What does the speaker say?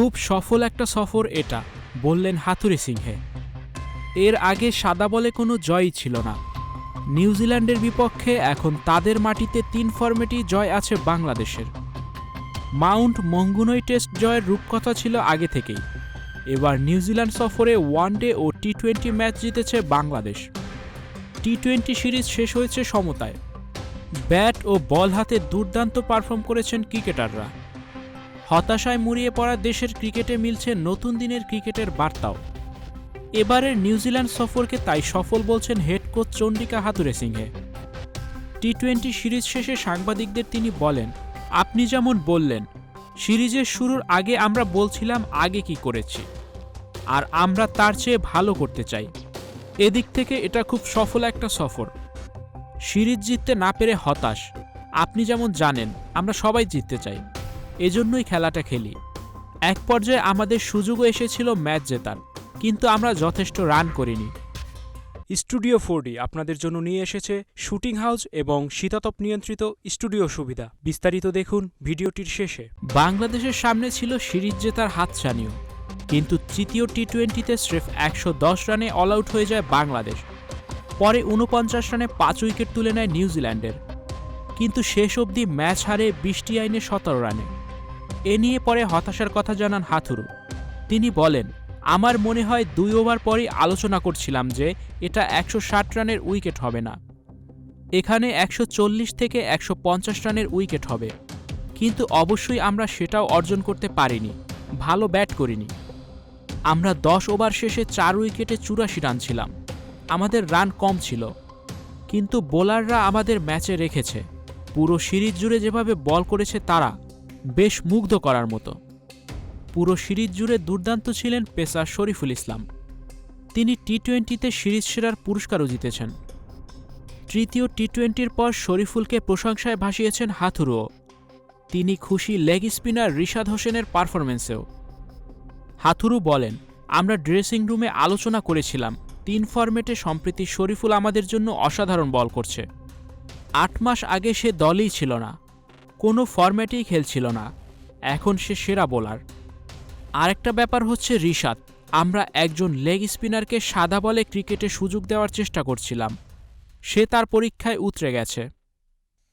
খুব সফল একটা সফর এটা, বললেন হাথুরে সিংহে। এর আগে সাদা বলে কোনো জয়ই ছিল না। নিউজিল্যান্ডের বিপক্ষে এখন তাদের মাটিতে 3 ফরম্যাটেই জয় আছে বাংলাদেশের। মাউন্ট মঙ্গুনই টেস্ট জয়ের রূপকথা ছিল আগে থেকেই। এবার নিউজিল্যান্ড সফরে ওয়ানডে ও টি-20 ম্যাচ জিতেছে বাংলাদেশ। টি-20 সিরিজ শেষ হয়েছে সমতায়। ব্যাট ও বল হাতে দুর্দান্ত পারফর্ম করেছেন ক্রিকেটাররা। হতাশায় মুড়িয়ে পড়া দেশের ক্রিকেটে মিলছে নতুন দিনের ক্রিকেটের বার্তাও। এবারের নিউজিল্যান্ড সফরকে তাই সফল বলছেন হেড কোচ চন্ডিকা হাথুরে সিংহে। টি-20 সিরিজ শেষে সাংবাদিকদের তিনি বলেন, আপনি যেমন বললেন, সিরিজের শুরুর আগে আমরা বলছিলাম আগে কি করেছি, আর আমরা তার চেয়ে ভালো করতে চাই। এদিক থেকে এটা খুব সফল একটা সফর। সিরিজ জিততে না পেরে হতাশ। আপনি যেমন জানেন, আমরা সবাই জিততে চাই, এজন্যই খেলাটা খেলি। এক পর্যায়ে আমাদের সুযোগও এসেছিল ম্যাচ জেতার, কিন্তু আমরা যথেষ্ট রান করিনি। স্টুডিও 4D আপনাদের জন্য নিয়ে এসেছে শুটিং হাউস এবং শীতাতপ নিয়ন্ত্রিত স্টুডিও সুবিধা। বিস্তারিত দেখুন ভিডিওটির শেষে। বাংলাদেশের সামনে ছিল সিরিজ জেতার হাতছানিও, কিন্তু তৃতীয় টি-20তে স্রেফ 110 রানে অল আউট হয়ে যায় বাংলাদেশ। পরে 49 রানে 5 উইকেট তুলে নেয় নিউজিল্যান্ডের, কিন্তু শেষ অবধি ম্যাচ হারে 20টি আইনে 17 রানে। এ নিয়ে পরে হতাশার কথা জানান হাথুরু। তিনি বলেন, আমার মনে হয় 2 ওভার পরই আলোচনা করছিলাম যে এটা 160 রানের উইকেট হবে না, এখানে 140 থেকে 150 রানের উইকেট হবে, কিন্তু অবশ্যই আমরা সেটাও অর্জন করতে পারিনি, ভালো ব্যাট করিনি। আমরা 10 ওভার শেষে 4 উইকেটে 84 রান ছিলাম, আমাদের রান কম ছিল, কিন্তু বোলাররা আমাদের ম্যাচে রেখেছে। পুরো সিরিজ জুড়ে যেভাবে বল করেছে তারা বেশ মুগ্ধ করার মতো। পুরো সিরিজ জুড়ে দুর্দান্ত ছিলেন পেসার শরীফুল ইসলাম। তিনি টি-20তে সিরিজ সেরার পুরস্কারও জিতেছেন। তৃতীয় টি-20র পর শরীফুলকে প্রশংসায় ভাসিয়েছেন হাথুরুও। তিনি খুশি লেগ স্পিনার রিশাদ হোসেনের পারফরম্যান্সেও। হাথুরু বলেন, আমরা ড্রেসিং রুমে আলোচনা করেছিলাম 3 ফরম্যাটে সম্প্রতি শরীফুল আমাদের জন্য অসাধারণ বল করছে। 8 মাস আগে সে দলেই ছিল না, কোনো ফরম্যাটেই খেলছিল না, এখন সে সেরা বোলার। আরেকটা ব্যাপার হচ্ছে রিশাদ, আমরা একজন লেগ স্পিনারকে সাদা বলে ক্রিকেটে সুযোগ দেওয়ার চেষ্টা করছিলাম, সে তার পরীক্ষায় উতরে গেছে।